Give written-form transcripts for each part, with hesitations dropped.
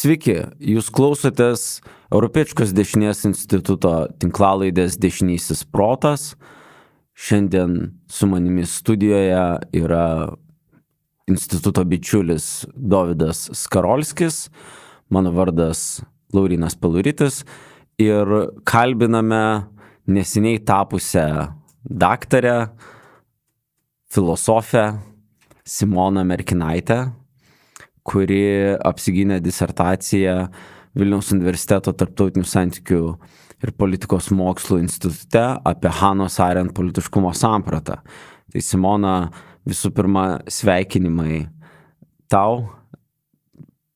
Sveiki, jūs klausotės Europietiškos dešinės instituto tinklalaidės Dešinysis protas. Šiandien su manimi studijoje yra instituto bičiulis Dovydas Skarolskis, mano vardas Laurynas Peluritis ir kalbiname neseniai tapusią daktarę, filosofę Simoną Merkinaitę, kuri apsigynė disertaciją Vilniaus universiteto tarptautinių santykių ir politikos mokslų institute apie Hanos Arendt politiškumo sampratą. Tai Simona, visų pirma, sveikinimai tau.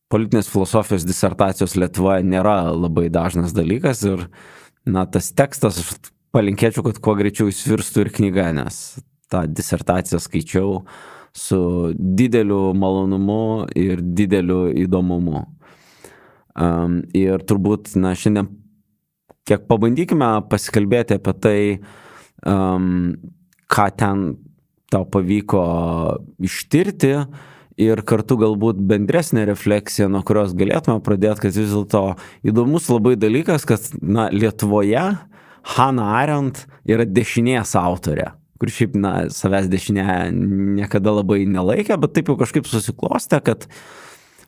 Politinės filosofijos disertacijos Lietuvoje nėra labai dažnas dalykas ir tas tekstas, aš palinkėčiau, kad kuo greičiau įsvirstų ir knyga, nes tą disertaciją skaičiau su dideliu malonumu ir dideliu įdomumu. Ir turbūt, šiandien kiek pabandykime pasikalbėti apie tai, ką ten tau pavyko ištirti ir kartu galbūt bendresnė refleksija, nuo kurios galėtume pradėti, kad vis dėlto įdomus labai dalykas, kad Lietuvoje Hannah Arendt yra dešinės autorė, kur šiaip savęs dešinė niekada labai nelaikė, bet taip jau kažkaip susiklostė, kad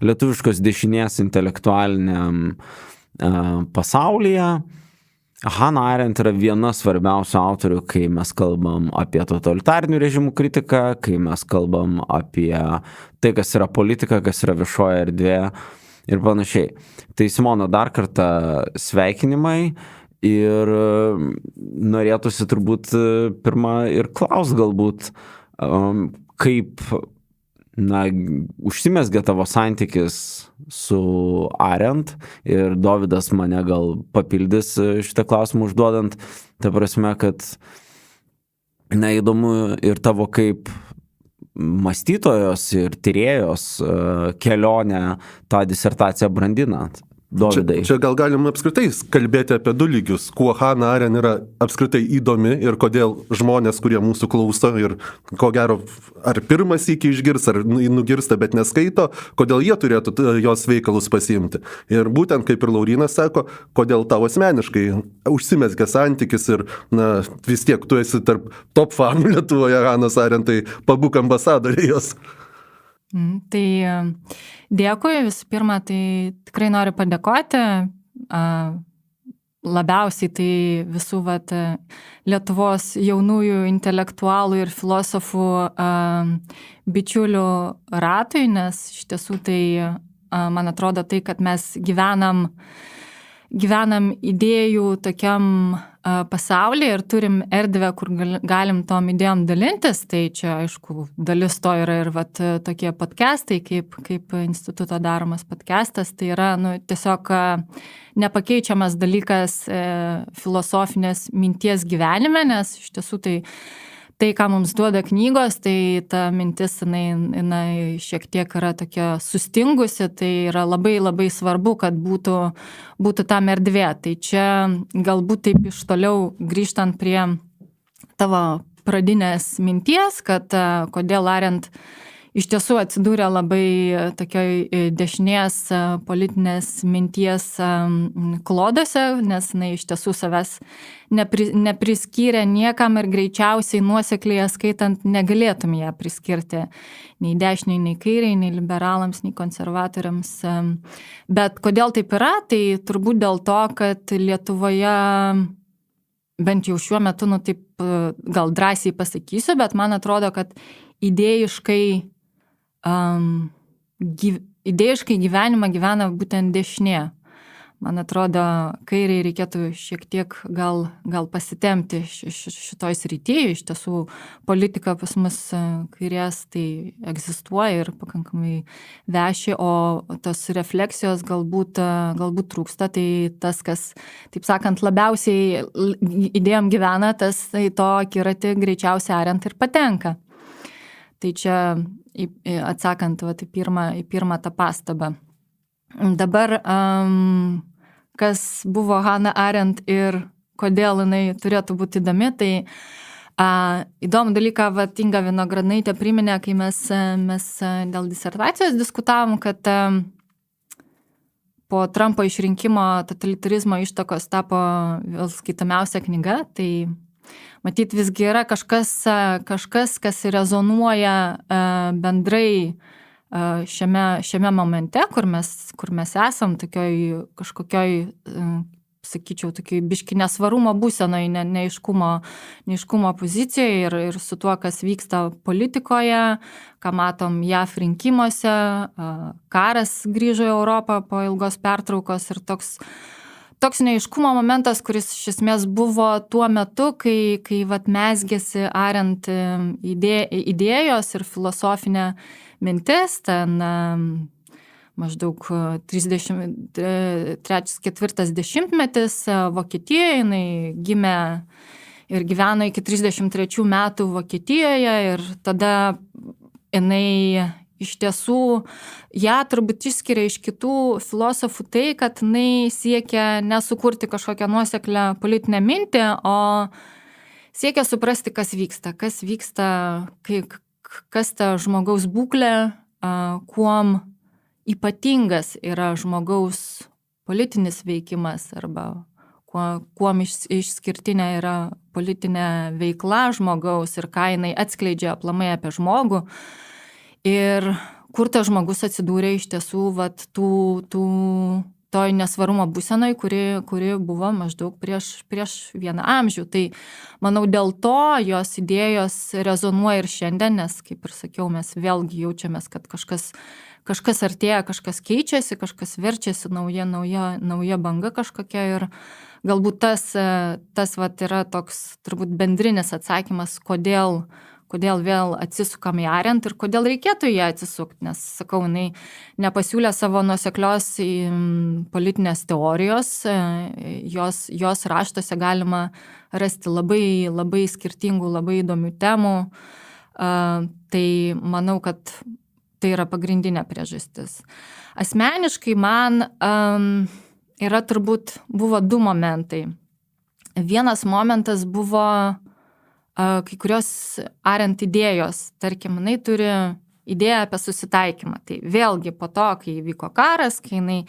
lietuviškos dešinės intelektualiniam pasaulyje Hannah Arendt yra viena svarbiausių autorių, kai mes kalbam apie totalitarinių režimų kritiką, kai mes kalbam apie tai, kas yra politika, kas yra viešoji erdvė ir panašiai. Tai Simona, dar kartą sveikinimai. Ir norėtųsi turbūt pirmą ir klaust galbūt, kaip užsimezgė tavo santykis su Arendt ir Dovydas mane gal papildys šitą klausimą užduodant, ta prasme, kad įdomu ir tavo kaip mąstytojos ir tyrėjos kelionę tą disertaciją brandinant. Dovydai. Čia gal galim apskritai kalbėti apie du lygius, kuo Hannah Arendt yra apskritai įdomi ir kodėl žmonės, kurie mūsų klauso ir ko gero ar pirmas iki išgirs, ar nugirsta, bet neskaito, kodėl jie turėtų jos veikalus pasiimti. Ir būtent, kaip ir Laurynas sako, kodėl tau asmeniškai užsimezgė santykis ir vis tiek tu esi tarp top fanų Lietuvoje Hannah Arendt, tai pabūk ambasadoriai jos. Tai dėkui, visų pirma, tai tikrai noriu padėkoti, labiausiai tai visų Lietuvos jaunųjų intelektualų ir filosofų bičiulių ratui, nes iš tiesų tai, man atrodo, tai, kad mes gyvenam idėjų tokiam pasaulyje ir turim erdvę, kur galim tom idėjom dalintis, tai čia, aišku, dalis to yra ir tokie podcastai, kaip instituto daromas podcastas, tai yra tiesiog nepakeičiamas dalykas filosofinės minties gyvenime, nes iš tiesų tai, ką mums duoda knygos, tai ta mintis, jinai šiek tiek yra tokia sustingusi, tai yra labai labai svarbu, kad būtų tam erdvė. Tai čia galbūt taip iš toliau grįžtant prie tavo pradinės minties, kad kodėl Arendt iš tiesų atsidūrė labai tokioj dešinės politinės minties klodose, nes jinai iš tiesų savęs nepriskyrė niekam ir greičiausiai nuosekliai skaitant negalėtum ją priskirti nei dešiniai, nei kairiai, nei liberalams, nei konservatoriams. Bet kodėl taip yra? Tai turbūt dėl to, kad Lietuvoje, bent jau šiuo metu, taip gal drąsiai pasakysiu, bet man atrodo, kad idėjiškai gyvenimą gyvena būtent dešinė. Man atrodo, kairiai reikėtų šiek tiek gal pasitemti šitoj srityje. Iš tiesų, politika pas mus kairės tai egzistuoja ir pakankamai veši, o tos refleksijos galbūt trūksta. Tai tas, kas, taip sakant, labiausiai idėjom gyvena, tas į to akiratį greičiausiai Arendt ir patenka. Tai čia atsakant į pirmą tą pastabą. Dabar, kas buvo Hannah Arendt ir kodėl jinai turėtų būti įdomi, tai įdomų dalyką Inga Vinogradaitė priminė, kai mes dėl disertacijos diskutavom, kad po Trumpo išrinkimo totalitarizmo ištakos tapo vėl skaitomiausia knyga, tai matyt visgi yra kažkas, kas rezonuoja bendrai šiame momente, kur mes esam kažkokioj, sakyčiau, tokiai biški nesvarumo būsenoj, neaiškumo pozicijoje ir su tuo, kas vyksta politikoje, ką matom JAV rinkimuose, karas grįžo į Europą po ilgos pertraukos ir toks neaiškumo momentas, kuris iš esmės buvo tuo metu, kai vat mesgėsi Arendt idėjos ir filosofinė mintis, ten maždaug 33-4 dešimtmetis Vokietijoje, jinai gimė ir gyveno iki 33 metų Vokietijoje ir tada jinai iš tiesų ją turbūt išskiria iš kitų filosofų tai, kad jinai siekia nesukurti kažkokią nuoseklę politinę mintį, o siekia suprasti, kas vyksta, kas ta žmogaus būklė, kuom ypatingas yra žmogaus politinis veikimas arba kuom išskirtinė yra politinė veikla žmogaus ir ką jinai atskleidžia aplamai apie žmogų. Ir kur tas žmogus atsidūrė iš tiesų toj nesvarumo būsenoj, kuri buvo maždaug prieš 1 amžių. Tai manau, dėl to jos idėjos rezonuoja ir šiandien, nes, kaip ir sakiau, mes vėlgi jaučiamės, kad kažkas artėja, kažkas keičiasi, kažkas verčiasi, nauja banga kažkokia ir galbūt tas vat yra toks turbūt bendrinis atsakymas, kodėl vėl atsisukam į Arendt ir kodėl reikėtų ją atsisukti, nes, sakau, jinai nepasiūlė savo nuoseklios politinės teorijos, jos raštuose galima rasti labai, labai skirtingų, labai įdomių temų, tai manau, kad tai yra pagrindinė priežastis. Asmeniškai man buvo 2 momentai. Vienas momentas buvo kai kurios Arendt idėjos, tarkim, jinai turi idėją apie susitaikymą. Tai vėlgi po to, kai įvyko karas, kai jinai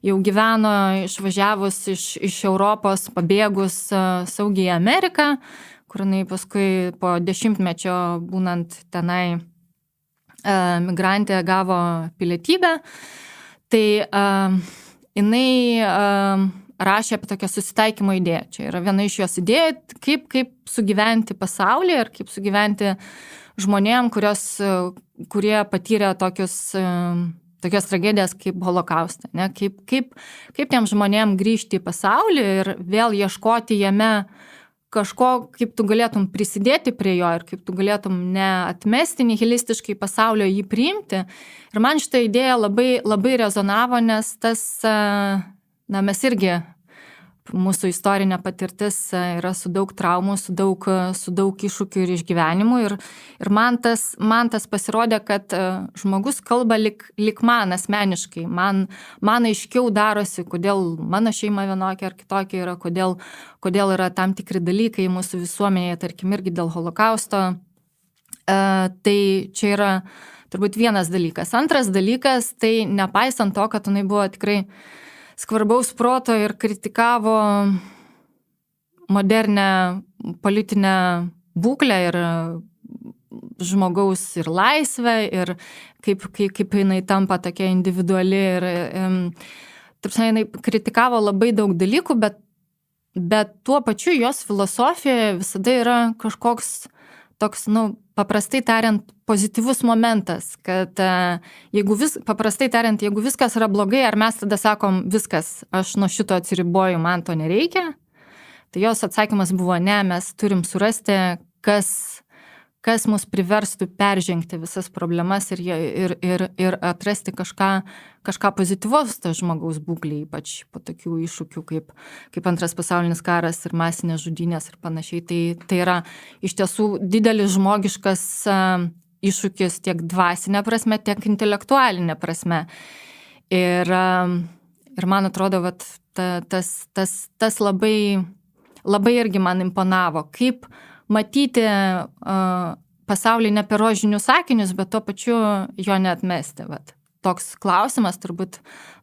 jau gyveno išvažiavus iš Europos, pabėgus saugiai į Ameriką, kur jinai paskui po 10-mečio būnant tenai migrantė gavo pilietybę, tai jinai rašė apie tokią susitaikymo idėją. Čia yra viena iš jos idėjų, kaip sugyventi pasaulyje ir kaip sugyventi žmonėm, kurie patyrė tokias tragedijas kaip holokaustą. Ne? Kaip tiem žmonėm grįžti į pasaulį ir vėl ieškoti jame kažko, kaip tu galėtum prisidėti prie jo ir kaip tu galėtum neatmesti nihilistiškai pasaulio, jį priimti. Ir man šitą idėją labai, labai rezonavo, nes mes irgi, mūsų istorinė patirtis yra su daug traumų, su daug iššūkių ir išgyvenimų. Ir man tas pasirodė, kad žmogus kalba lik man asmeniškai. Man aiškiau darosi, kodėl mano šeima vienokia ar kitokia yra, kodėl yra tam tikri dalykai mūsų visuomenėje, tarkim, irgi dėl holokausto. Tai čia yra turbūt vienas dalykas. Antras dalykas, tai nepaisant to, kad jinai buvo tikrai skvarbaus proto ir kritikavo modernę politinę būklę ir žmogaus ir laisvę ir kaip jinai tampa tokia individuali ir jinai kritikavo labai daug dalykų, bet tuo pačiu jos filosofijoje visada yra kažkoks toks, paprastai tariant, pozityvus momentas, kad jeigu viskas yra blogai, ar mes tada sakom, viskas, aš nuo šito atsiriboju, man to nereikia, tai jos atsakymas buvo, ne, mes turim surasti, kas mus priverstų peržengti visas problemas ir atrasti kažką pozityvos to žmogaus būklė, ypač po tokių iššūkių kaip Antras pasaulinis karas ir masinės žudynės ir panašiai. Tai yra iš tiesų didelis žmogiškas iššūkis tiek dvasinė prasme, tiek intelektualinė prasme. Ir man atrodo, vat, tas labai, labai irgi man imponavo, kaip matyti pasaulį ne per rožinius sakinius, bet tuo pačiu jo neatmesti. Vat. toks klausimas turbūt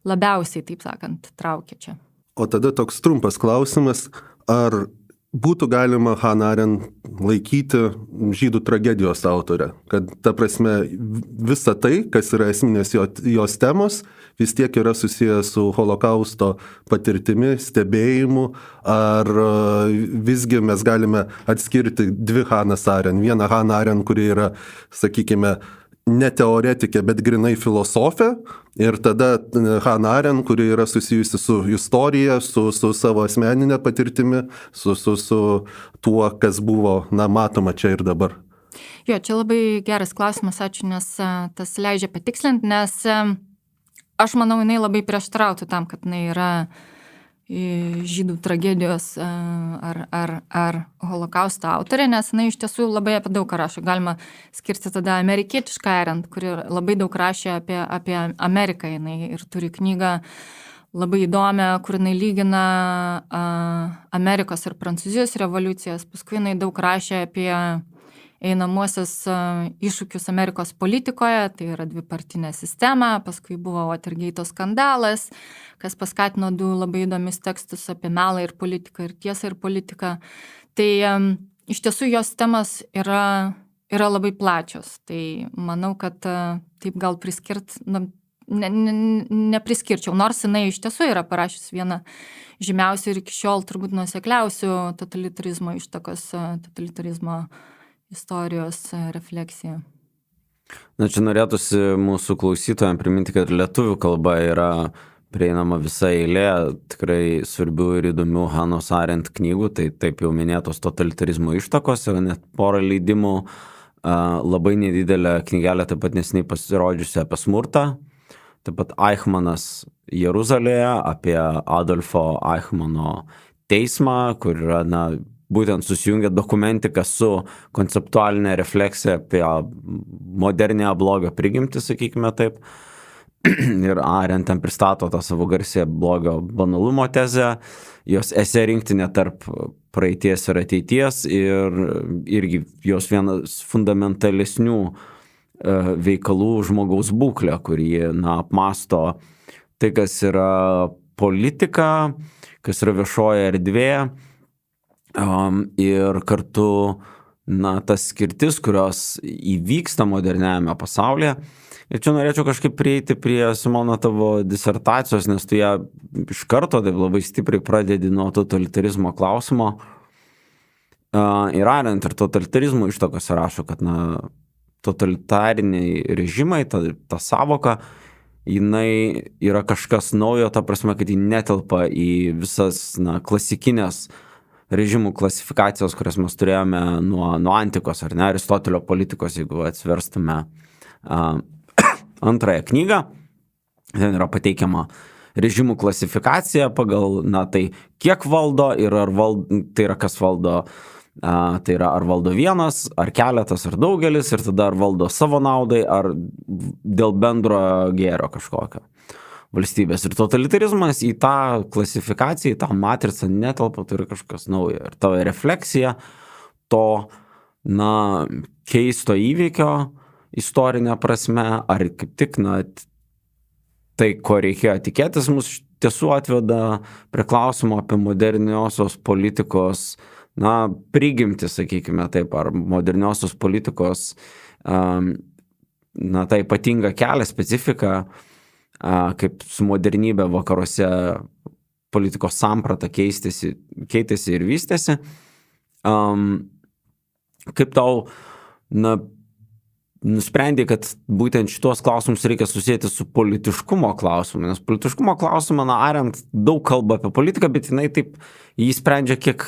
labiausiai, taip sakant, traukia čia. O tada toks trumpas klausimas, ar būtų galima Hannah Arendt laikyti žydų tragedijos autorę? Kad ta prasme visa tai, kas yra esminės jos temos, vis tiek yra susijęs su holokausto patirtimi, stebėjimu, ar visgi mes galime atskirti dvi Hannahs Arendt. Vieną Hannah Arendt, kuri yra, sakykime, ne teoretikė, bet grinai filosofė, ir tada Hannah Arendt, kuri yra susijusi su istorija, su savo asmeninė patirtimi, su tuo, kas buvo, matoma čia ir dabar. Jo, čia labai geras klausimas, ačiū, nes tas leidžia patikslinti, nes aš manau, jinai labai prieštarautų tam, kad jinai yra žydų tragedijos ar holokausto autorė, nes jinai iš tiesų labai apie daug ką rašo. Galima skirti tada amerikietišką Arendt, kuri labai daug rašė apie Ameriką, jinai ir turi knygą labai įdomią, kur jinai lygina Amerikos ir Prancūzijos revoliucijas. Paskui jinai daug rašė apie einamuosius iššūkius Amerikos politikoje, tai yra dvipartinė sistema, paskui buvo Watergate skandalas, kas paskatino du labai įdomius tekstus apie melą ir politiką ir tiesą ir politiką. Tai iš tiesų jos temas yra labai plačios. Tai manau, kad taip gal nepriskirčiau, nors jinai iš tiesų yra parašius vieną žymiausių ir iki šiol turbūt nuosekliausių totalitarizmo ištakos, totalitarizmo istorijos refleksija. Na, čia norėtųsi mūsų klausytojams priminti, kad lietuvių kalba yra prieinama visa eilė tikrai svarbių ir įdomių Hannahs Arendt knygų, tai taip jau minėtos totalitarizmo ištakos, yra net porą leidimų, labai nedidelė knygelė, taip pat neseniai pasirodžiusi apie smurtą, taip pat Eichmannas Jeruzalėje, apie Adolfo Eichmano teismą, kur yra, būtent susijungia dokumentika su konceptualinė refleksija apie modernę blogio prigimtį, sakykime taip. Ir Arendt ten pristato tą savo garsią blogio banalumo tezę, jos esė rinktinė tarp praeities ir ateities ir irgi jos vienas fundamentalesnių veikalų žmogaus būklę, kurį apmąsto tai, kas yra politika, kas yra viešoji erdvė, ir kartu tas skirtis, kurios įvyksta moderniajame pasaulyje. Ir čia norėčiau kažkaip prieiti prie, Simona, tavo disertacijos, nes tu ją iš karto taip labai stipriai pradedi nuo totalitarizmo klausimo. Ir Arendt ir totalitarizmo ištakose rašo, kad totalitariniai režimai, ta savoka, jinai yra kažkas naujo, ta prasme, kad ji netelpa į visas klasikinės režimų klasifikacijos, kurias mes turėjome nuo antikos, ar ne, Aristotelio politikos, jeigu atsiverstume antrąją knygą, ten yra pateikiama režimų klasifikacija pagal, tai kiek valdo ir tai yra kas valdo, tai yra ar valdo vienas, ar keletas, ar daugelis, ir tada ar valdo savo naudai, ar dėl bendro gėrio kažkokio valstybės. Ir totalitarizmas į tą klasifikaciją, į tą matricą netelpa, tai yra kažkas naujo. Ir tavo refleksija to, keisto įvykio istorinė prasme, ar kaip tik, tai, ko reikėjo tikėtis, mus tiesų atveda prie klausimo apie moderniosios politikos, prigimtį, sakykime taip, ar moderniosios politikos, tą ypatingą kelią, specifiką, kaip su modernybė vakaruose politikos samprata keitėsi ir vystėsi. Kaip tau, nusprendė, kad būtent šitos klausimus reikia susijęti su politiškumo klausimu, nes politiškumo klausimą, Arendt daug kalba apie politiką, bet jinai taip, jį sprendžia kiek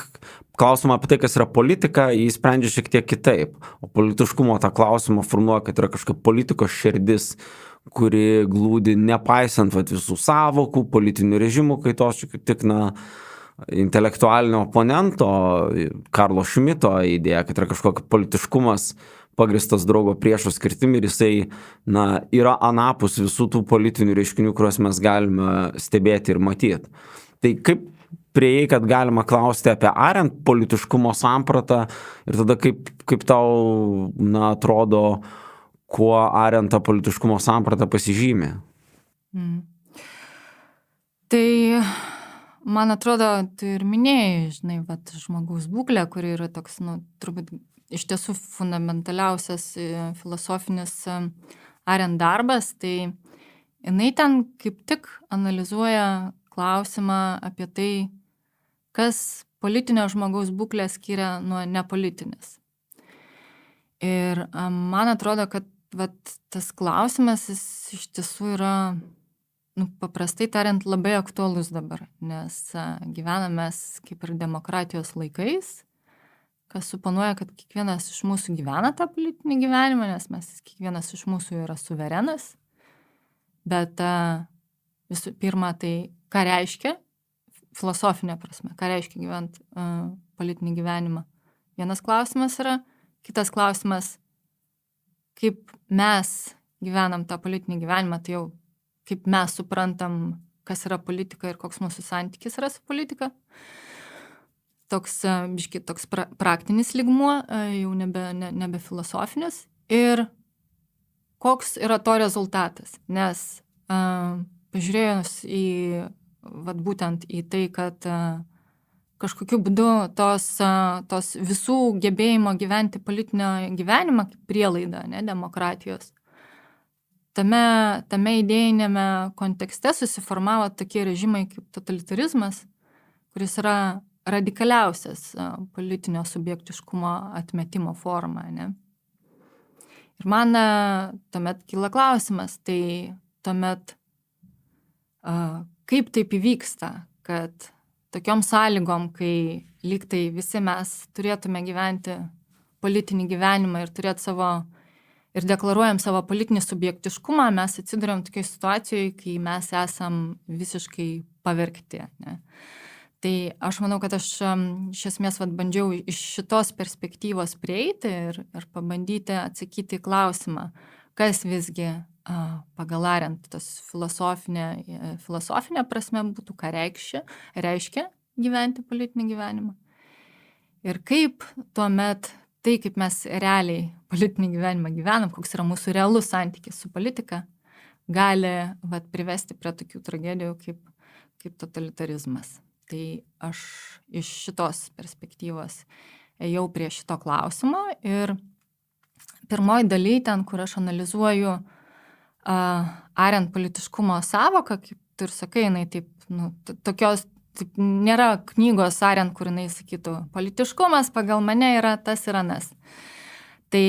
klausimą apie tai, kas yra politika, jį sprendžia šiek tiek kitaip. O politiškumo tą klausimą formuoja, kad yra kažkokia politikos širdis, kuri glūdi nepaisant visų savokų, politinių režimų kaitos, tik intelektualinio oponento, Karlo Šmito idėja, kad yra kažkokia politiškumas pagristas draugo priešo skirtimi ir jisai yra anapus visų tų politinių reiškinių, kuriuos mes galime stebėti ir matyti. Tai kaip priėjai, kad galima klausti apie Arendt politiškumo sampratą ir tada kaip tau atrodo, kuo Arento politiškumo samprata pasižymė? Tai, man atrodo, tu ir minėjai, žinai, vat, žmogaus būklė, kuri yra toks, turbūt iš tiesų fundamentaliausias filosofinis Arent darbas, tai jinai ten kaip tik analizuoja klausimą apie tai, kas politinio žmogaus būklę skiria nuo nepolitinės. Ir man atrodo, kad tas klausimas jis iš tiesų yra, paprastai tariant, labai aktualus dabar, nes gyvename kaip ir demokratijos laikais, kas suponuoja, kad kiekvienas iš mūsų gyvena tą politinį gyvenimą, nes kiekvienas iš mūsų yra suverenas. Bet visų pirma, tai ką reiškia, filosofinė prasme, ką reiškia gyventi politinį gyvenimą. Vienas klausimas yra, kitas klausimas, kaip mes gyvenam tą politinį gyvenimą, tai jau kaip mes suprantam, kas yra politika ir koks mūsų santykis yra su politika. Toks praktinis lygmuo, jau nebe filosofinis. Ir koks yra to rezultatas, nes pažiūrėjus būtent į tai, kad kažkokiu būdu tos visų gebėjimo gyventi politinio gyvenimą kaip prielaida, demokratijos, tame idėjinėme kontekste susiformavo tokie režimai kaip totalitarizmas, kuris yra radikaliausias politinio subjektiškumo atmetimo forma, ne? Ir man tuomet kyla klausimas, tai tuomet kaip taip įvyksta, kad tokiom sąlygom, kai lyg tai visi mes turėtume gyventi politinį gyvenimą ir turėti ir deklaruojam savo politinį subjektiškumą, mes atsiduriam tokiai situacijoje, kai mes esam visiškai pavergti, ne? Tai aš manau, kad aš iš esmės bandžiau iš šitos perspektyvos prieiti ir pabandyti atsakyti į klausimą, kas visgi pagal Arent tas filosofinė prasme būtų, ką reiškia gyventi politinį gyvenimą. Ir kaip tuomet tai, kaip mes realiai politinį gyvenimą gyvenam, koks yra mūsų realus santykis su politika, gali privesti prie tokių tragedijų kaip totalitarizmas. Tai aš iš šitos perspektyvos ėjau prie šito klausimo ir pirmoji daly ten, kur aš analizuoju Arent politiškumo savoką, kaip tu ir sakai, jinai taip, nėra knygos Arent, kur jinai sakytų, politiškumas pagal mane yra tas ir anas. Tai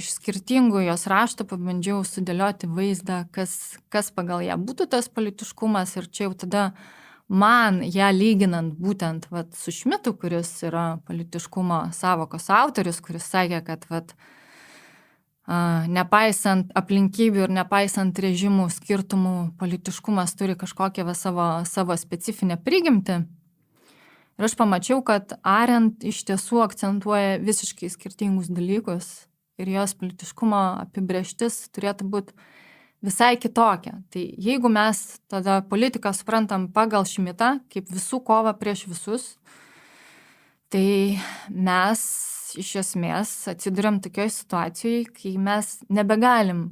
iš skirtingų jos raštų pabandžiau sudėlioti vaizdą, kas pagal ją būtų tas politiškumas ir čia jau tada man ją lyginant būtent su Šmitu, kuris yra politiškumo savokos autorius, kuris sakė, kad nepaisant aplinkybių ir nepaisant režimų skirtumų, politiškumas turi kažkokią savo specifinę prigimtį. Ir aš pamačiau, kad Arent iš tiesų akcentuoja visiškai skirtingus dalykus ir jos politiškumo apibrėžtis turėtų būti visai kitokia. Tai jeigu mes tada politiką suprantam pagal Šmitą, kaip visų kovą prieš visus, tai mes iš esmės atsiduriam tokioj situacijai, kai mes nebegalim,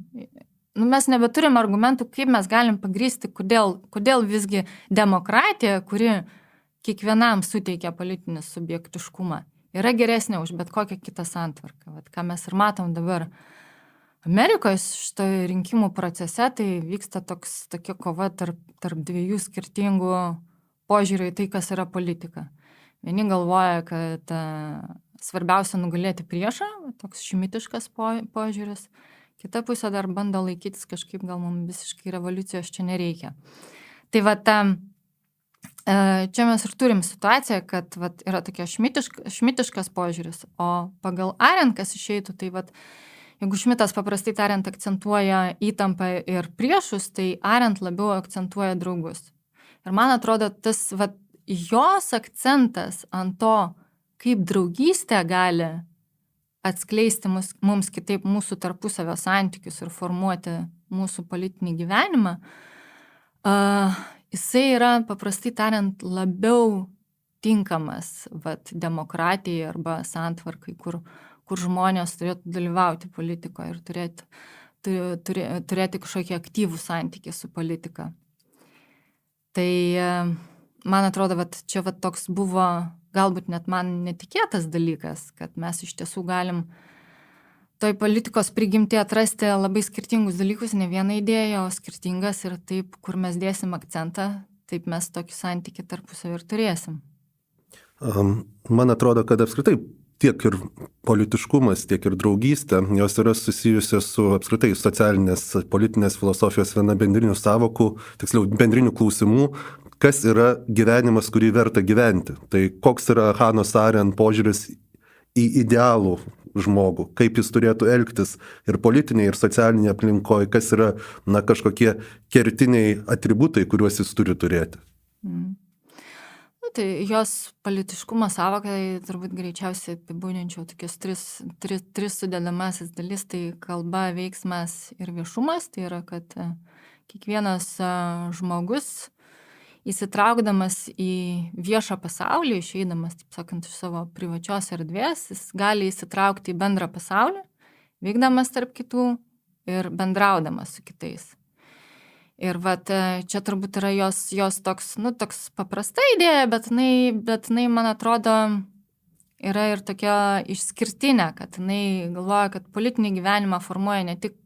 mes nebeturim argumentų, kaip mes galim pagrįsti, kodėl visgi demokratija, kuri kiekvienam suteikia politinį subjektiškumą, yra geresnė už bet kokią kitą santvarką. Ką mes ir matom dabar Amerikos šito rinkimų procese, tai vyksta tokia kova tarp dviejų skirtingų požiūrių į tai, kas yra politika. Vieni galvoja, kad svarbiausia nugalėti priešą, toks šmitiškas požiūris. Kita pusė dar bando laikytis kažkaip, gal mums visiškai revoliucijos čia nereikia. Tai čia mes ir turim situaciją, kad yra tokia šmitiškas požiūris, o pagal Arent, kas išeitų, tai jeigu Šmitas paprastai tariant akcentuoja įtampą ir priešus, tai Arent labiau akcentuoja draugus. Ir man atrodo, tas jos akcentas ant to, kaip draugystė gali atskleisti mums kitaip mūsų tarpusavio santykius ir formuoti mūsų politinį gyvenimą, jisai yra paprastai tariant labiau tinkamas demokratijai arba santvarkai, kur žmonės turėtų dalyvauti politikoje ir turėti turėti kažkokį aktyvų santykį su politika. Tai man atrodo, čia toks buvo galbūt net man netikėtas dalykas, kad mes iš tiesų galim toj politikos prigimti atrasti labai skirtingus dalykus, ne vieną idėją, o skirtingas ir taip, kur mes dėsim akcentą, taip mes tokį santykį tarpusavį ir turėsim. Man atrodo, kad apskritai tiek ir politiškumas, tiek ir draugystė, jos yra susijusios su apskritai socialinės, politinės filosofijos viena bendrinių savokų, tiksliau bendrinių klausimų, kas yra gyvenimas, kurį verta gyventi. Tai koks yra Hanos Arendt požiūris į idealų žmogų, kaip jis turėtų elgtis ir politinėje, ir socialinėje aplinkoje, kas yra kažkokie kertiniai atributai, kuriuos jis turi turėti. Tai jos politiškumo sąvokai turbūt greičiausiai apibūdinčiau tokias tris sudedamasis dalis, tai kalba, veiksmas ir viešumas, tai yra, kad kiekvienas žmogus įsitraukdamas į viešą pasaulį, išeidamas, taip sakant, iš savo privačios erdvės, jis gali įsitraukti į bendrą pasaulį, vykdamas tarp kitų ir bendraudamas su kitais. Ir čia turbūt yra jos toks paprasta idėja, bet jinai, man atrodo, yra ir tokia išskirtinė, kad jinai galvoja, kad politinį gyvenimą formuoja ne tik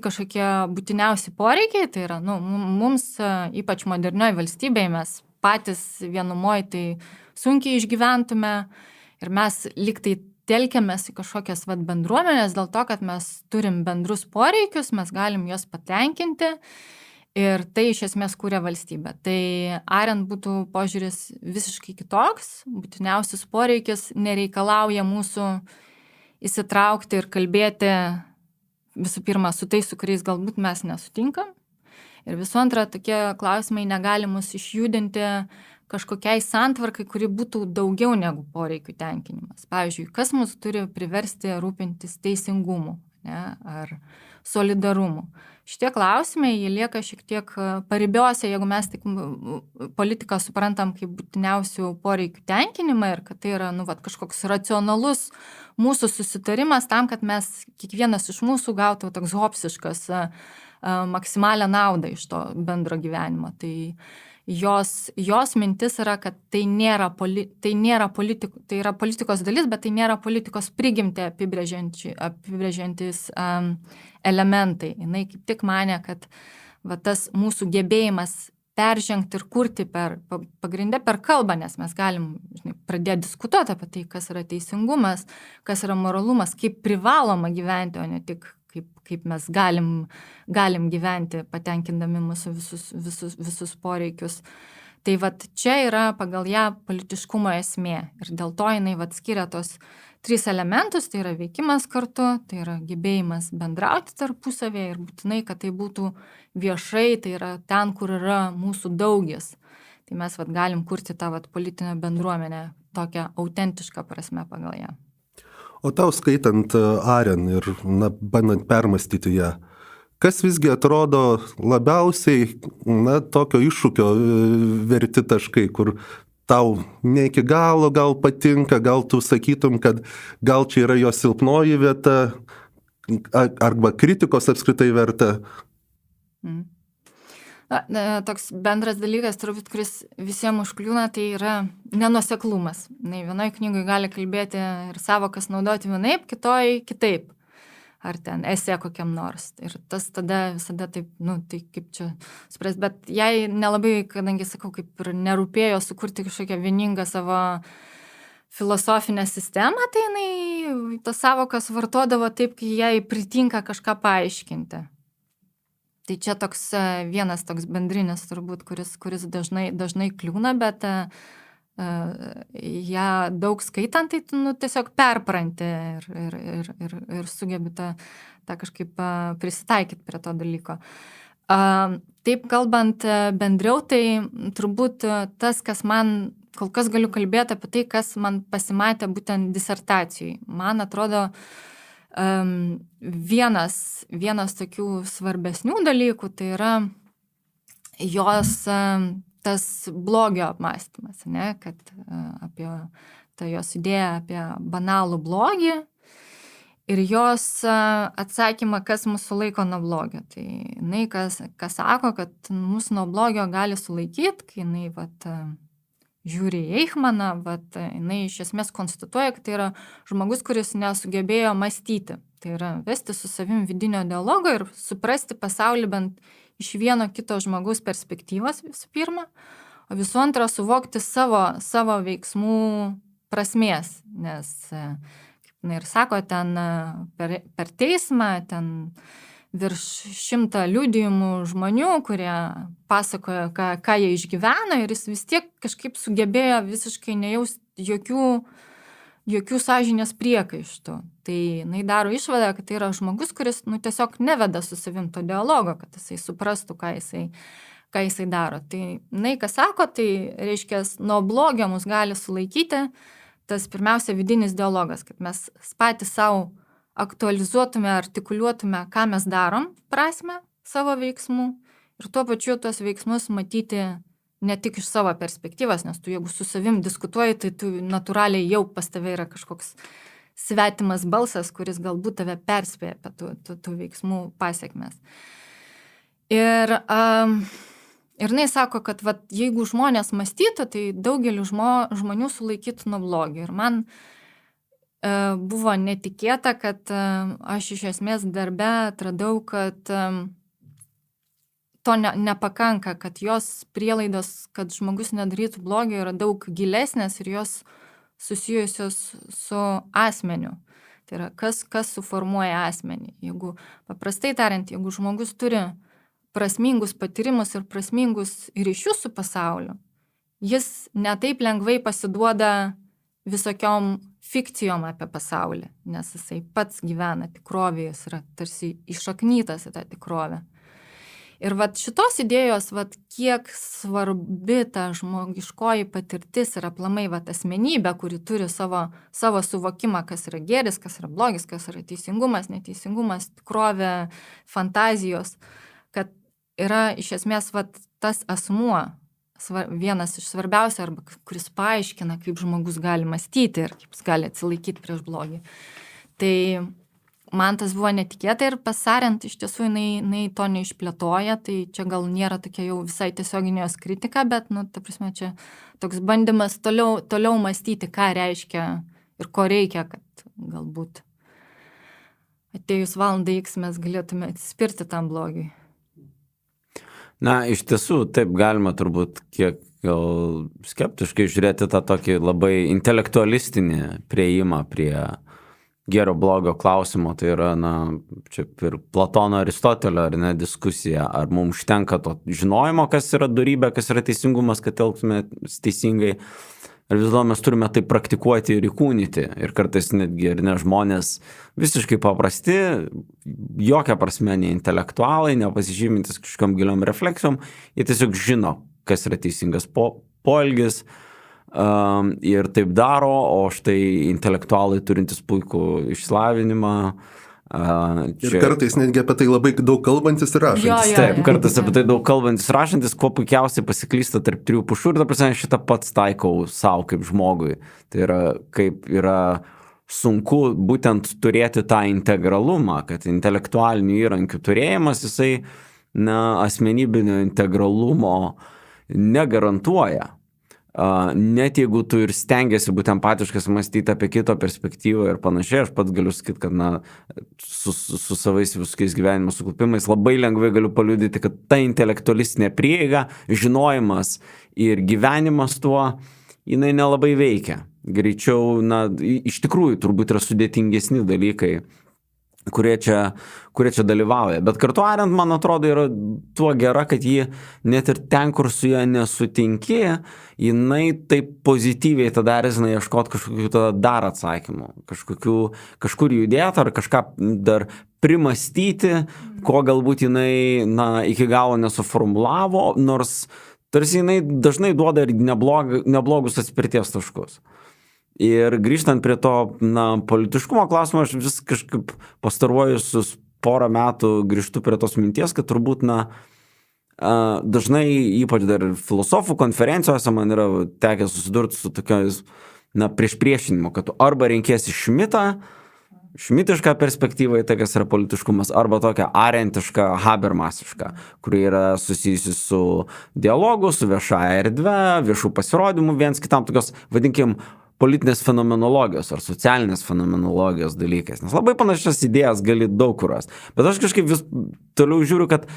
kažkokie būtiniausi poreikiai, tai yra, mums, ypač modernioje valstybėje, mes patys vienumoje tai sunkiai išgyventume ir mes lyg tai telkiamės į kažkokias bendruomenės dėl to, kad mes turim bendrus poreikius, mes galim juos patenkinti ir tai iš esmės kūrė valstybę. Tai Arendt būtų požiūris visiškai kitoks, būtiniausius poreikis nereikalauja mūsų įsitraukti ir kalbėti visų pirma su tais, su kuriais galbūt mes nesutinkam. Ir visų antra, tokie klausimai negali mus išjudinti kažkokiai santvarkai, kuri būtų daugiau negu poreikių tenkinimas. Pavyzdžiui, kas mus turi priversti rūpintis teisingumu, ar solidarumu. Šitie klausimai, jie lieka šiek tiek paribiuose, jeigu mes tik politiką suprantam kaip būtiniausių poreikių tenkinimą ir kad tai yra kažkoks racionalus mūsų susitarimas tam, kad mes kiekvienas iš mūsų gautų toks hopsiškas maksimalią naudą iš to bendro gyvenimo. Tai jos mintis yra, kad tai yra politikos dalis, bet tai nėra politikos prigimtį apibrėžiantis elementai. Jinai kaip tik manė, kad tas mūsų gebėjimas peržengti ir kurti pagrindę per kalbą, nes mes galim pradėti diskutuoti apie tai, kas yra teisingumas, kas yra moralumas, kaip privaloma gyventi, o ne tik kaip mes galim gyventi, patenkindami mūsų visus poreikius. Tai čia yra pagal ją politiškumo esmė. Ir dėl to jinai skiria tos 3 elementus, tai yra veikimas kartu, tai yra gebėjimas bendrauti tarpusavėje ir būtinai, kad tai būtų viešai, tai yra ten, kur yra mūsų daugis. Tai mes galim kurti tą politinę bendruomenę tokią autentišką prasme pagal ją. O tau skaitant Arendt ir bandant permastyti ją, kas visgi atrodo labiausiai tokio iššūkio verti taškai, kur tau ne iki galo gal patinka, gal tu sakytum, kad gal čia yra jo silpnoji vieta, arba kritikos apskritai verta? Toks bendras dalykas, turbūt, kuris visiems užkliūna, tai yra nenuoseklumas. Vienoje knygoje gali kalbėti ir savokas naudoti vienaip, kitoje kitaip. Ar ten esė kokiam nors. Ir tas tada visada taip, tai kaip čia supras, bet jai nelabai, kadangi sakau, kaip ir nerūpėjo sukurti kažkokią vieningą savo filosofinę sistemą, tai jinai tas savokas vartodavo taip, kai jai pritinka kažką paaiškinti. Tai čia toks vienas toks bendrinis turbūt, kuris dažnai kliūna, bet ją daug skaitant, tai tiesiog perpranti ir sugebi tą kažkaip prisitaikyti prie to dalyko. Taip kalbant bendriau, tai turbūt tas, kas man, kol kas galiu kalbėti apie tai, kas man pasimatė būtent disertacijai. Man atrodo, vienas tokių svarbesnių dalykų, tai yra jos tas blogio apmąstymas, kad apie tą jos idėją apie banalų blogį ir jos atsakymą, kas mūsų laiko nuo blogio. Tai jinai, kas sako, kad mūsų nuo blogio gali sulaikyti, kai jinai žiūri į Eichmaną, jinai iš esmės konstatuoja, kad tai yra žmogus, kuris nesugebėjo mąstyti. Tai yra vesti su savim vidinio dialogo ir suprasti pasaulį bent iš vieno kito žmogaus perspektyvos visų pirma, o visų antra suvokti savo veiksmų prasmės, nes, kaip ir sako, ten per teismą, ten virš 100 liudijimų žmonių, kurie pasakojo, ką jie išgyveno, ir jis vis tiek kažkaip sugebėjo visiškai nejausti jokių sąžinės priekaištų. Tai jinai daro išvadą, kad tai yra žmogus, kuris tiesiog neveda su savim to dialogo, kad jisai suprastų, ką jisai daro. Tai jinai, kas sako, tai reiškia, nuo blogio mus gali sulaikyti tas pirmiausia vidinis dialogas, kad mes patys savo aktualizuotume, artikuliuotume, ką mes darom prasme savo veiksmų ir tuo pačiu tuos veiksmus matyti ne tik iš savo perspektyvos, nes tu jeigu su savim diskutuoji, tai tu natūraliai jau pas tave yra kažkoks svetimas balsas, kuris galbūt tave perspėja apie tų veiksmų pasiekmes. Ir jinai sako, kad jeigu žmonės mąstytų, tai daugelį žmonių sulaikytų nuo blogio. Ir man buvo netikėta, kad aš iš esmės darbe atradau, kad to nepakanka, kad jos prielaidos, kad žmogus nedarytų blogio, yra daug gilesnės ir jos susijusios su asmeniu. Tai yra, kas suformuoja asmenį. Jeigu, paprastai tariant, jeigu žmogus turi prasmingus patyrimus ir prasmingus ryšius su pasauliu, jis netaip lengvai pasiduoda visokiom fikcijom apie pasaulį, nes jisai pats gyvena tikrovėje, jis yra tarsi iššaknytas į tą tikrovę. Ir šitos idėjos, kiek svarbi ta žmogiškoji patirtis ir aplamai asmenybė, kuri turi savo suvokimą, kas yra gėris, kas yra blogis, kas yra teisingumas, neteisingumas, tikrovė, fantazijos, kad yra iš esmės tas asmuo, vienas iš svarbiausių, arba kuris paaiškina, kaip žmogus gali mąstyti ir kaip jis gali atsilaikyti prieš blogį. Tai man tas buvo netikėta ir pasariant, iš tiesų jinai to neišplėtoja, tai čia gal nėra tokia jau visai tiesioginė jos kritika, bet, ta prasme, čia toks bandymas toliau mąstyti, ką reiškia ir ko reikia, kad galbūt atėjus valandai X mes galėtume atsispirti tam blogiui. Na, iš tiesų, taip galima turbūt kiek gal skeptiškai žiūrėti tą tokį labai intelektualistinį priėjimą prie gėrio blogio klausimo. Tai yra, čia ir Platono Aristotelio, ar ne, diskusija, ar mums užtenka to žinojimo, kas yra dorybė, kas yra teisingumas, kad elgtume teisingai. Ar vis dėlto mes turime tai praktikuoti ir įkūnyti. Ir kartais netgi ir ne žmonės visiškai paprasti, jokia prasme ne intelektualai, nepasižymintis kažkam giliom refleksijom, jie tiesiog žino, kas yra teisingas poelgis ir taip daro, o štai intelektualai turintis puikų išsilavinimą. Ir kartais netgi apie tai labai daug kalbantis ir rašantis. Taip, kartais apie tai daug kalbantis rašantis, kuo puikiausiai pasiklysta tarp trijų pušų ir ta prasme šitą pats taikau savo kaip žmogui. Tai yra, kaip yra sunku būtent turėti tą integralumą, kad intelektualinių įrankių turėjimas, jisai asmenybinio integralumo negarantuoja. Net jeigu tu ir stengiasi būt empatiškas mąstyti apie kito perspektyvą ir panašiai, aš pats galiu sakyti, kad su savais visokiais gyvenimo suklupimais labai lengvai galiu paliudyti, kad ta intelektualistinė prieiga, žinojimas ir gyvenimas tuo, jinai nelabai veikia. Greičiau, iš tikrųjų turbūt yra sudėtingesni dalykai, kurie čia dalyvauja. Bet kartu ariant, man atrodo, yra tuo gera, kad ji net ir ten, kur su ją nesutinki, jinai taip pozityviai tada erzina ieškoti kažkokių tada dar atsakymų, kažkur judėti ar kažką dar primastyti, ko galbūt jinai iki galo nesuformulavo, nors tarsi jinai dažnai duoda ir neblogus atspirties taškus. Ir grįžtant prie to politiškumo klausimo, aš vis kažkaip pastaruojusius porą metų grįžtu prie tos minties, kad turbūt dažnai, ypač dar filosofų konferencijose, man yra tekę susidurti su tokiais priešpriešinimu, kad tu arba renkiesi Šmitą, šmitišką perspektyvą į tai, kas yra politiškumas, arba tokią arentišką, habermasišką, kuri yra susijusi su dialogu, su viešąja erdve, viešų pasirodymų viens kitam, tokios, vadinkim, politinės fenomenologijos ar socialinės fenomenologijos dalykais. Nes labai panašias idėjas gali daug kur rasti. Bet aš kažkaip vis toliau žiūriu, kad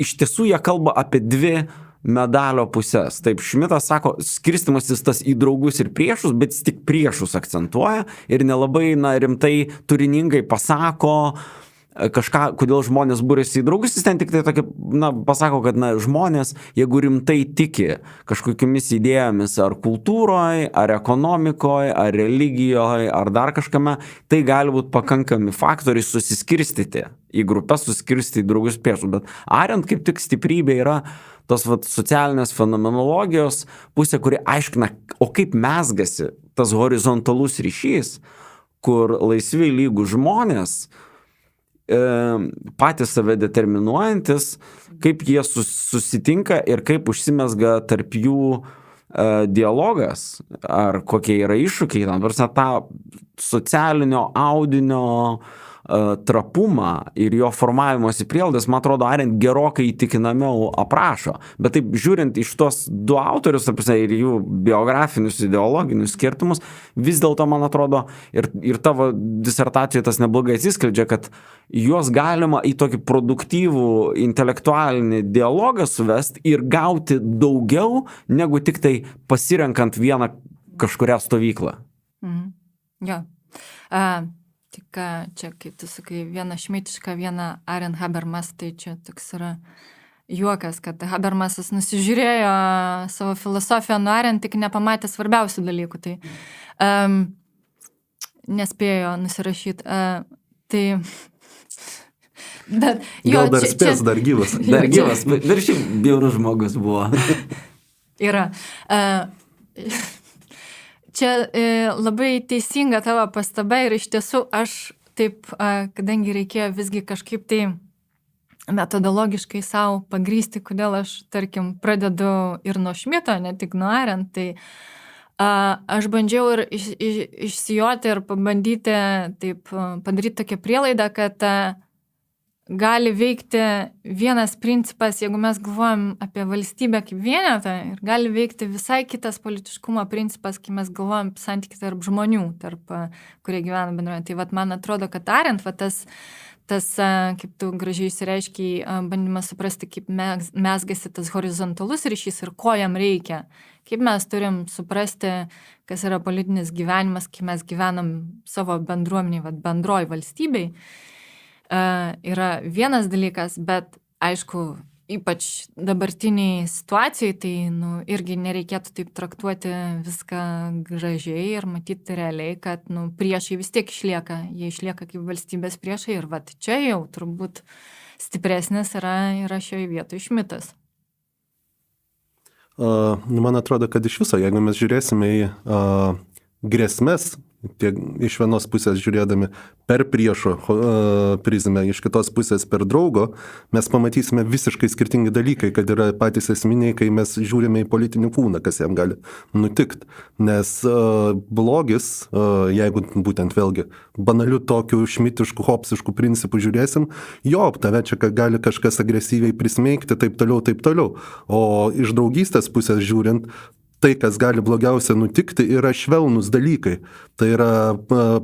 iš tiesų jie kalba apie dvi medalio pusės. Taip, Šmitas sako, skirstymasis tas į draugus ir priešus, bet jis tik priešus akcentuoja ir nelabai rimtai turiningai pasako kažką, kodėl žmonės būrėsi į draugus, jis ten tik tai tokia, pasako, kad žmonės, jeigu rimtai tiki kažkokiamis idėjomis ar kultūroje, ar ekonomikoje, ar religijoje, ar dar kažkame, tai gali būti pakankami faktoriai susiskirstyti į grupės, susiskirstyti į draugus priešus. Bet Arendt kaip tik stiprybė yra tos socialinės fenomenologijos pusė, kuri aiškina, o kaip mezgasi tas horizontalus ryšys, kur laisvi lygų žmonės patys save determinuojantis, kaip jie susitinka ir kaip užsimezga tarp jų dialogas, ar kokie yra iššūkiai, tą socialinio audinio trapumą ir jo formavimosi prielaidas, man atrodo, Arendt gerokai įtikinamiau aprašo. Bet taip, žiūrint iš tos du autorius, ir jų biografinius, ideologinius skirtumus, vis dėlto, man atrodo, ir tavo disertacijoje tas neblogai atsiskleidžia, kad juos galima į tokį produktyvų intelektualinį dialogą suvesti ir gauti daugiau, negu tik tai pasirenkant vieną kažkurią stovyklą. Jo. Tik čia, kaip tu sakai, viena šmitiška, viena Arendt Habermas, tai čia toks yra juokas, kad Habermasas nusižiūrėjo savo filosofiją nuo Arendt, tik nepamatė svarbiausių dalykų, tai nespėjo nusirašyti. Tai bet, gal dar spės, dar gyvas. Dar gyvas, dar šiaip bjaurus žmogus buvo. Yra. Čia labai teisinga tavo pastaba ir iš tiesų aš taip, kadangi reikėjo visgi kažkaip tai metodologiškai savo pagrysti, kodėl aš, tarkim, pradedu ir nuo Šmito, ne tik nuo Arendt, tai aš bandžiau ir išsijoti ir pabandyti taip padaryti tokią prielaidą, kad gali veikti vienas principas, jeigu mes galvojam apie valstybę kaip vienetą, ir gali veikti visai kitas politiškumo principas, kai mes galvojam santykį tarp žmonių, kurie gyvena bendroje. Tai man atrodo, kad Arendt, tas, kaip tu gražiai išsireiškiai, bandymas suprasti, kaip mezgasi tas horizontalus ryšys ir ko jam reikia. Kaip mes turim suprasti, kas yra politinis gyvenimas, kai mes gyvenam savo bendruomeniai, bendroj valstybei. Yra vienas dalykas, bet aišku, ypač dabartiniai situacijai, tai irgi nereikėtų taip traktuoti viską gražiai ir matyti realiai, kad priešai vis tiek išlieka, jie išlieka kaip valstybės priešai ir čia jau turbūt stipresnis yra šioje vietoje Šmitas. Man atrodo, kad iš viso, jeigu mes žiūrėsime į grėsmes, tiek iš vienos pusės žiūrėdami per priešo prizmę, iš kitos pusės per draugo, mes pamatysime visiškai skirtingi dalykai, kad yra patys esminiai, kai mes žiūrime į politinį kūną, kas jam gali nutikti. Nes blogis, jeigu būtent vėlgi banaliu tokiu šmitišku, hopsišku principu žiūrėsim, tave čia gali kažkas agresyviai prismeigti, taip toliau. O iš draugystės pusės žiūrint, tai, kas gali blogiausia nutikti, yra švelnus dalykai. Tai yra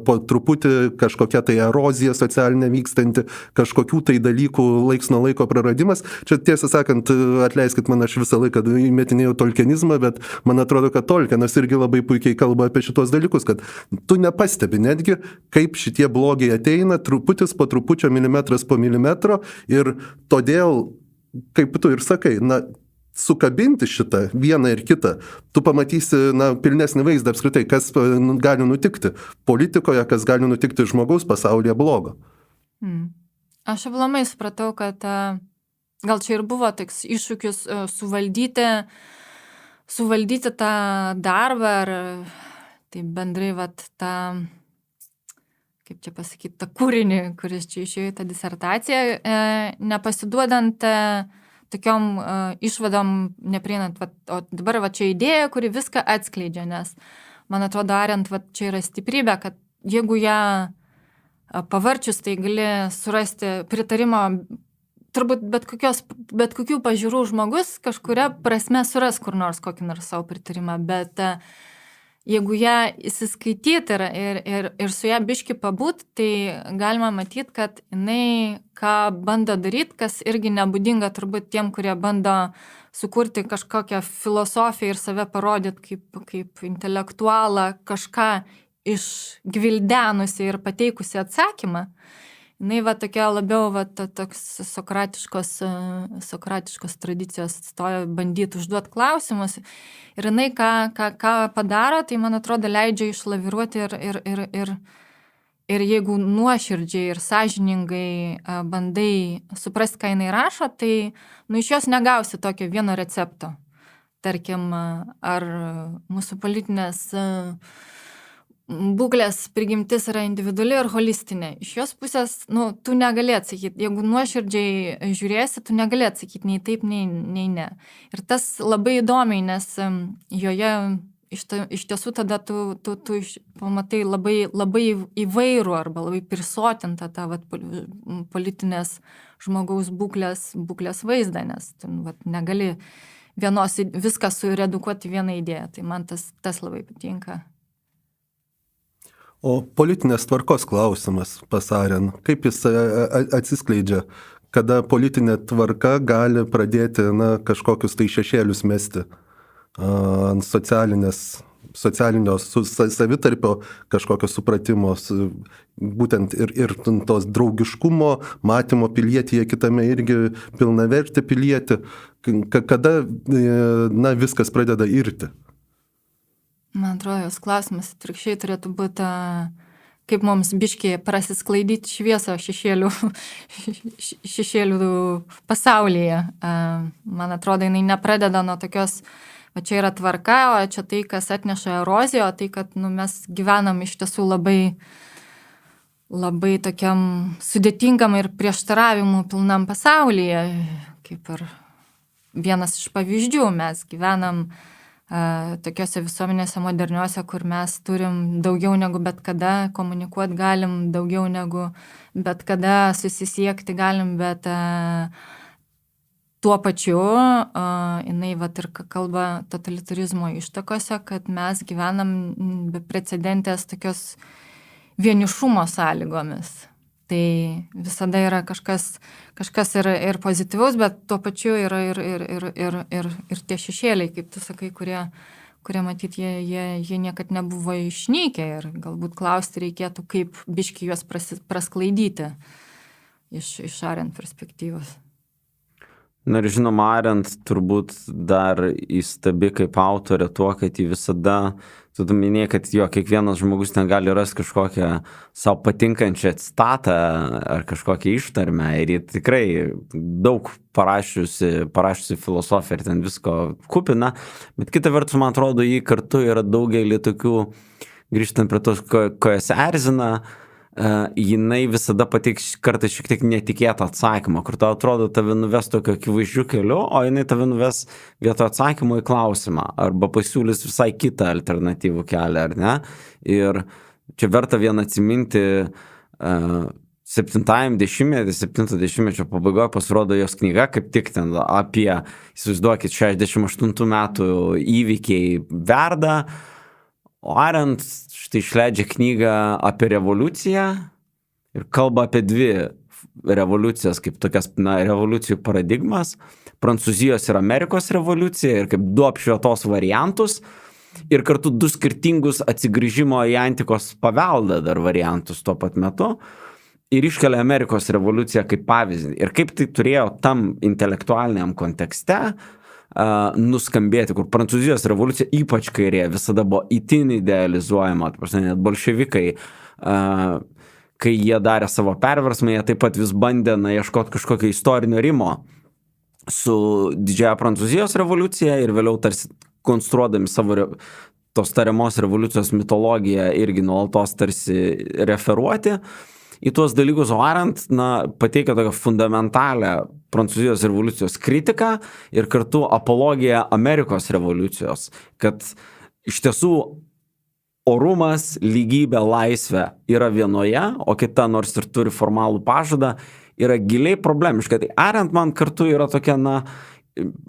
po truputį kažkokia tai erozija socialinė vykstanti, kažkokių tai dalykų laiks nuo laiko praradimas. Čia tiesą sakant, atleiskit man, aš visą laiką įmetinėjau tolkienizmą, bet man atrodo, kad Tolkienas irgi labai puikiai kalba apie šitos dalykus, kad tu nepastebi netgi, kaip šitie blogiai ateina truputis po trupučio, milimetras po milimetro ir todėl, kaip tu ir sakai, sukabinti šitą vieną ir kitą, tu pamatysi pilnesnį vaizdą apskritai, kas gali nutikti politikoje, kas gali nutikti žmogaus pasaulyje blogo. Aš aplamai supratau, kad gal čia ir buvo toks iššūkis suvaldyti tą darbą ar tai bendrai tą, kaip čia pasakyti, tą kūrinį, kuris čia išėjo į tą disertaciją, nepasiduodant tokiom išvadom neprieinant, o dabar čia idėja, kuri viską atskleidžia, nes man atrodo, Arendt čia yra stiprybė, kad jeigu ją pavarčius, tai gali surasti pritarimą, turbūt bet kokių pažiūrų žmogus kažkuria prasme suras kur nors kokį nors savo pritarimą, bet jeigu ją įsiskaityti ir su ją biški pabūt, tai galima matyti, kad jinai ką bando daryti, kas irgi nebūdinga turbūt tiem, kurie bando sukurti kažkokią filosofiją ir save parodyti kaip intelektualą, kažką išgvildenusi ir pateikusi atsakymą. Jinai tokia labiau toks sokratiškos tradicijos stoja bandyti užduoti klausimus. Ir jinai ką padaro, tai man atrodo leidžia išlaviruoti ir jeigu nuoširdžiai ir sąžiningai bandai suprasti, ką jinai rašo, tai iš jos negausi tokio vieno recepto. Tarkim, ar mūsų politinės būklės prigimtis yra individuali ar holistinė. Iš jos pusės, tu negali atsakyti. Jeigu nuoširdžiai žiūrėsi, tu negali atsakyti nei taip, nei ne. Ir tas labai įdomiai, nes joje iš tiesų tada tu pamatai labai įvairų arba labai prisotintą tą politinės žmogaus būklės vaizdą, nes tu negali vienos viską suredukuoti vieną idėją. Tai man tas labai patinka. O politinės tvarkos klausimas pas Aren, kaip jis atsiskleidžia, kada politinė tvarka gali pradėti kažkokius tai šešėlius mesti ant socialinio savitarpio kažkokio supratimo, būtent ir tos draugiškumo, matymo pilietyje kitame irgi pilnavertį pilietį, kada viskas pradeda irti. Man atrodo, jos klausimas atvirkščiai turėtų būti, kaip mums biškiai prasisklaidyti šviesą šešėlių pasaulyje. Man atrodo, jinai nepradeda nuo tokios, čia yra tvarka, o čia tai, kas atneša eroziją, o tai, kad mes gyvenam iš tiesų labai tokiam sudėtingam ir prieštaravimų pilnam pasaulyje. Kaip ir vienas iš pavyzdžių, mes gyvenam tokiose visuomenėse moderniuose, kur mes turim daugiau negu bet kada, komunikuoti galim daugiau negu bet kada, susisiekti galim, bet tuo pačiu jinai ir kalba totalitarizmo ištakose, kad mes gyvenam beprecedentės tokios vienišumo sąlygomis. Tai visada yra kažkas ir pozityvaus, bet tuo pačiu yra ir tie šešėliai, kaip tu sakai, kurie matyt, jie niekad nebuvo išnykę ir galbūt klausti reikėtų, kaip biški juos prasklaidyti iš Arendt perspektyvos. Na ir žinoma, Arendt turbūt dar įstabi kaip autorė tuo, kad jį visada, tu minėjai, kad kiekvienas žmogus ten gali rasti kažkokią savo patinkančią citatą ar kažkokią ištarmę ir jį tikrai daug parašiusi filosofiją ir ten visko kupina, bet kita vertus, man atrodo, jį kartu yra daugelį tokių, grįžtant prie tos, ko jas erzina, jinai visada pateiks kartais šiek tiek netikėtą atsakymą, kur tau atrodo tave nuves tokio akivaizdžiu keliu, o jinai tave nuves vietoj atsakymo į klausimą arba pasiūlys visai kitą alternatyvų kelią, ar ne? Ir čia verta vien atsiminti 70-mečio pabaigoje pasirodo jos knyga, kaip tik ten apie, įsivaizduokit, 68 metų įvykiai verda, o Arendt štai išleidžia knygą apie revoliuciją ir kalba apie dvi revoliucijas, kaip tokias revoliucijų paradigmas, Prancūzijos ir Amerikos revoliucija ir kaip du apšvietos variantus ir kartu du skirtingus atsigrįžimo į antikos paveldą dar variantus tuo pat metu ir iškelia Amerikos revoliuciją kaip pavyzdį ir kaip tai turėjo tam intelektualiniam kontekste nuskambėti, kur Prancūzijos revoliucija, ypač kairė, visada buvo itin idealizuojama, net bolševikai, kai jie darė savo perversmą, jie taip pat vis bandė ieškoti kažkokio istorinio rimo su didžiąja Prancūzijos revoliucija ir vėliau tarsi konstruodami savo tos tariamos revoliucijos mitologiją irgi nuolatos tarsi referuoti į tuos dalykus, o Arendt pateikia tokią fundamentalią Prancūzijos revoliucijos kritiką ir kartu apologiją Amerikos revoliucijos, kad iš tiesų orumas, lygybė, laisvė yra vienoje, o kita, nors ir turi formalų pažadą, yra giliai problemiška. Tai Arendt man kartu yra tokia,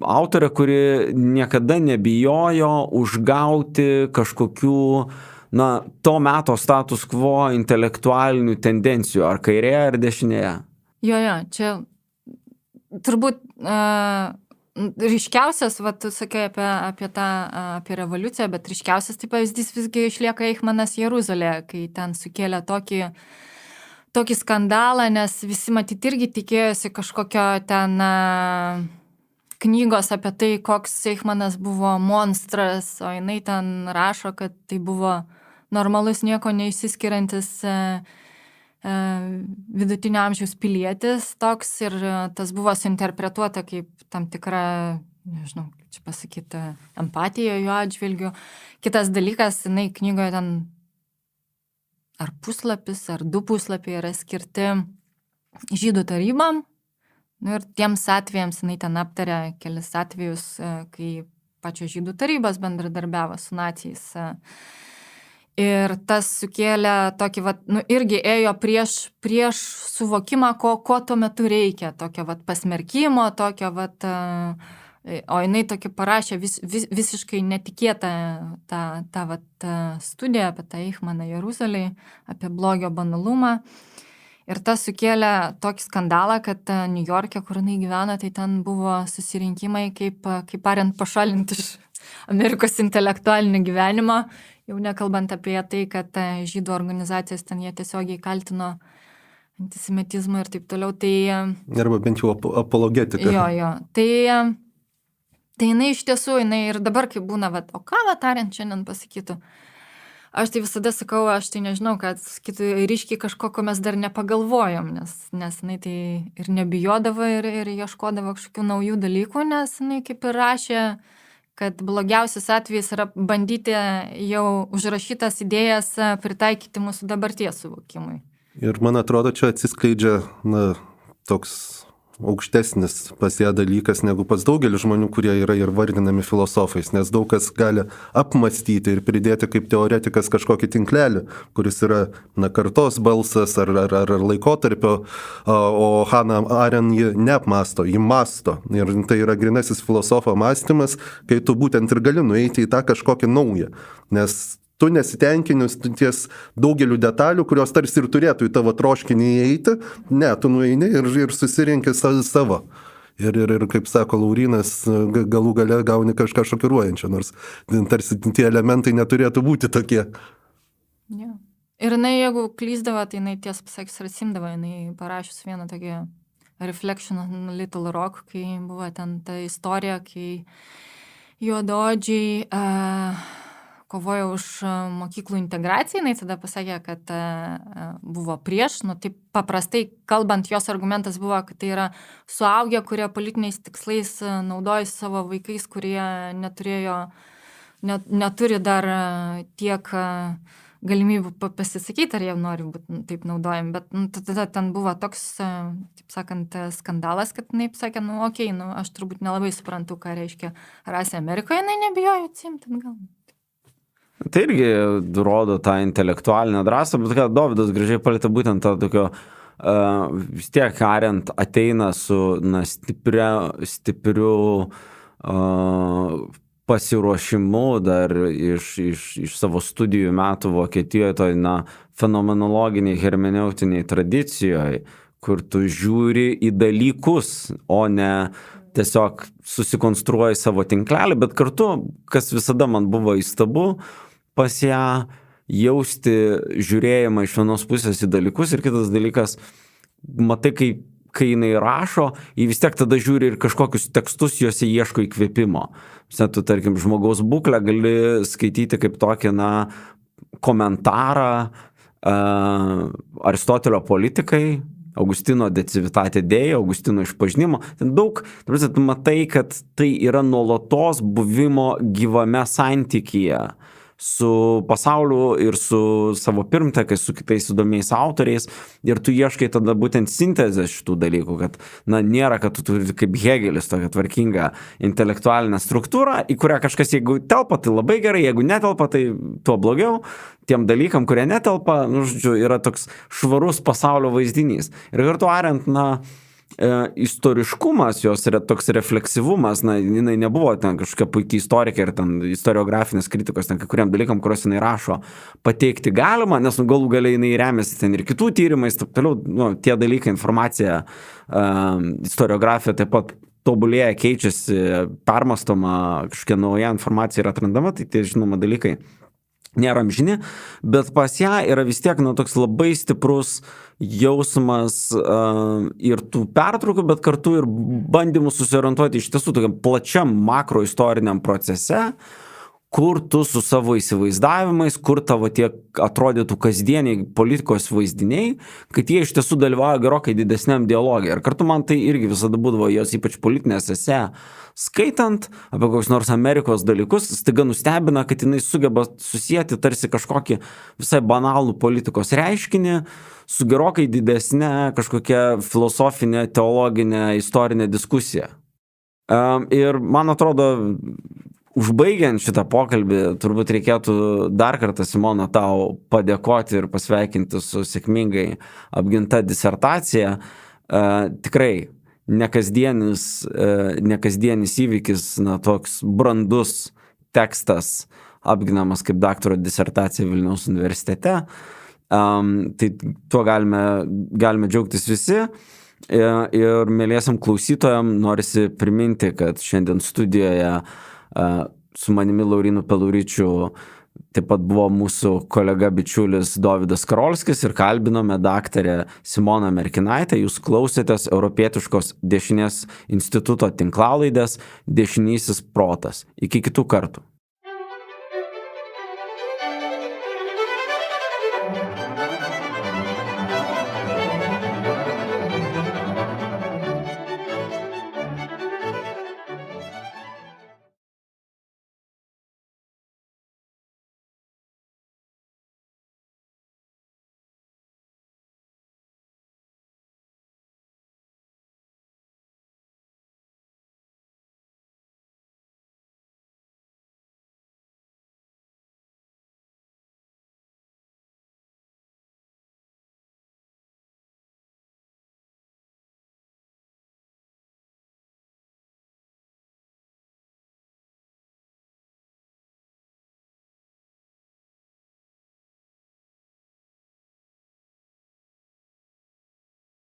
autorė, kuri niekada nebijojo užgauti kažkokių, to meto status quo intelektualinių tendencijų, ar kairėje, ar dešinėje. Jo, čia turbūt ryškiausias, tu sakai apie revoliuciją, bet ryškiausias tai pavyzdys visgi išlieka Eichmanas Jeruzalėje, kai ten sukėlė tokį skandalą, nes visi matyt irgi tikėjosi kažkokio ten knygos apie tai, koks Eichmanas buvo monstras, o jinai ten rašo, kad tai buvo normalus, nieko neišsiskiriantis vidutinio amžiaus pilietis toks, ir tas buvo suinterpretuota kaip tam tikra, nežinau, kaip čia pasakyti, empatija jo atžvilgiu. Kitas dalykas, jinai knygoje ten ar puslapis, ar 2 puslapiai yra skirti žydų tarybam. Ir tiems atvejams jinai ten aptarė kelis atvejus, kai pačios žydų tarybos bendradarbiavo su naciais. Ir tas sukėlė tokį, irgi ėjo prieš suvokimą, ko tuo metu reikia, tokio pasmerkimo, tokio, o jinai tokį parašė visiškai netikėtą tą studiją apie tą Eichmaną Jeruzalėje, apie blogio banalumą. Ir tas sukėlė tokį skandalą, kad Niujorke, kur jinai gyveno, tai ten buvo susirinkimai, kaip Arendt pašalinti iš Amerikos intelektualinio gyvenimo, jau nekalbant apie tai, kad žydų organizacijas ten jie tiesiogiai kaltino antisemitizmą ir taip toliau. Arba bent jau apologetika. Jo. Tai jinai iš tiesų, ir dabar kaip būna, o ką Arendt šiandien pasakytų? Aš tai visada sakau, aš tai nežinau, kad sakytų ryškiai kažko, ko mes dar nepagalvojom, nes jinai tai ir nebijodavo ir ieškodavo kažkokių naujų dalykų, nes jinai kaip ir rašė, kad blogiausias atvejis yra bandyti jau užrašytas idėjas pritaikyti mūsų dabarties suvokimui. Ir man atrodo, čia atsiskleidžia toks aukštesnis pas ją dalykas negu pas daugelį žmonių, kurie yra ir vardinami filosofais, nes daug kas gali apmastyti ir pridėti kaip teoretikas kažkokį tinklelį, kuris yra kartos balsas ar laikotarpio, o Hannah Arendt ji neapmasto, ji masto. Ir tai yra grynasis filosofo mąstymas, kai tu būtent ir gali nueiti į tą kažkokį naują, nes tu nesitenkinius ties daugeliu detalių, kurios tarsi ir turėtų į tavo troškinį įeiti, ne, tu nueini ir susirinki savo. Ir kaip sako Laurynas, galų gale gauni kažką šokiruojančio, nors tarsi tie elementai neturėtų būti tokie. Ja. Ir jinai, jeigu klysdavo, tai jinai tiesą pasakius atsimdavo, jinai parašius vieną tokį Reflection on Little Rock, kai buvo ten ta istorija, kai juodaodžiai kovojo už mokyklų integraciją, jinai tada pasakė, kad buvo prieš, taip paprastai kalbant, jos argumentas buvo, kad tai yra suaugę, kurie politiniais tikslais naudojasi savo vaikais, kurie neturi dar tiek galimybių pasisakyti, ar jie nori būti taip naudojami, bet tada ten buvo toks, taip sakant, skandalas, kad jinai sakė, aš turbūt nelabai suprantu, ką reiškia rasė Amerikoje, jinai nebijojo atsimti gal. Tai irgi rodo tą intelektualinę drąsą, bet kad Dovydas gražiai palietė būtent tą tokio, vis tiek Arendt ateina su stipriu pasiruošimu dar iš savo studijų metų Vokietijoje, toj fenomenologiniai hermeneutiniai tradicijoje, kur tu žiūri į dalykus, o ne tiesiog susikonstruoji savo tinklelį, bet kartu, kas visada man buvo įstabu, pas ją jausti žiūrėjimą iš vienos pusės į dalykus ir kitas dalykas, matai, kai jinai rašo, jį vis tiek tada žiūri ir kažkokius tekstus, juose ieško įkvėpimo. Tu, tarkim, žmogaus būklę gali skaityti kaip tokį, komentarą Aristotelio politikai, Augustino de Civitate Dei, Augustino išpažinimo. Ten daug, tu matai, kad tai yra nuolatos buvimo gyvame santykyje su pasauliu ir su savo pirmtakais, su kitais įdomiais autoriais ir tu ieškai tada būtent sintezės šitų dalykų, kad, nėra, kad tu turi kaip Hegelis tokią tvarkingą intelektualinę struktūrą, į kurią kažkas, jeigu telpa, tai labai gerai, jeigu netelpa, tai tuo blogiau. Tiem dalykam, kurie netelpa, žodžiu, yra toks švarus pasaulio vaizdinys. Ir kartu ariant, istoriškumas, jos yra toks refleksyvumas, jinai nebuvo ten kažkokia puikiai istorikė ir ten istoriografinės kritikos, ten kai kuriam dalykam, kuriuos jinai rašo, pateikti galima, nes galų galiai jinai remiasi ten ir kitų tyrimais, taip toliau, tie dalykai, informacija, istoriografija taip pat tobulėja, keičiasi, permastoma, kažkokia nauja informacija yra atrandama, tai tie žinoma dalykai nėra amžini, bet pas ją yra vis tiek toks labai stiprus jausmas ir tų pertraukų, bet kartu ir bandymų susiorientuoti iš tiesų tokiam plačiam makro istoriniam procese, kur tu su savo įsivaizdavimais, kur tavo tiek atrodytų kasdieniai politikos vaizdiniai, kad jie iš tiesų dalyvauja gerokai didesniam dialogui. Ir kartu man tai irgi visada būdavo jos ypač politinės esė, skaitant apie kokius nors Amerikos dalykus, staiga nustebina, kad jinai sugeba susijęti tarsi kažkokį visai banalų politikos reiškinį su gerokai didesnė kažkokia filosofinė, teologinė, istorinė diskusija. Ir man atrodo, užbaigiant šitą pokalbį, turbūt reikėtų dar kartą, Simona, tau padėkoti ir pasveikinti su sėkmingai apginta disertacija. Tikrai nekasdienis įvykis, toks brandus tekstas apginamas kaip daktaro disertacija Vilniaus universitete. Tai tuo galime džiaugtis visi. Ir mėliesiam klausytojam norisi priminti, kad šiandien studijoje su manimi Laurynu Peluričiu taip pat buvo mūsų kolega bičiulis Dovydas Karolskis ir kalbinome daktarę Simoną Merkinaitę. Jūs klausėtės Europietiškos dešinės instituto tinklalaidės Dešinysis protas. Iki kitų kartų.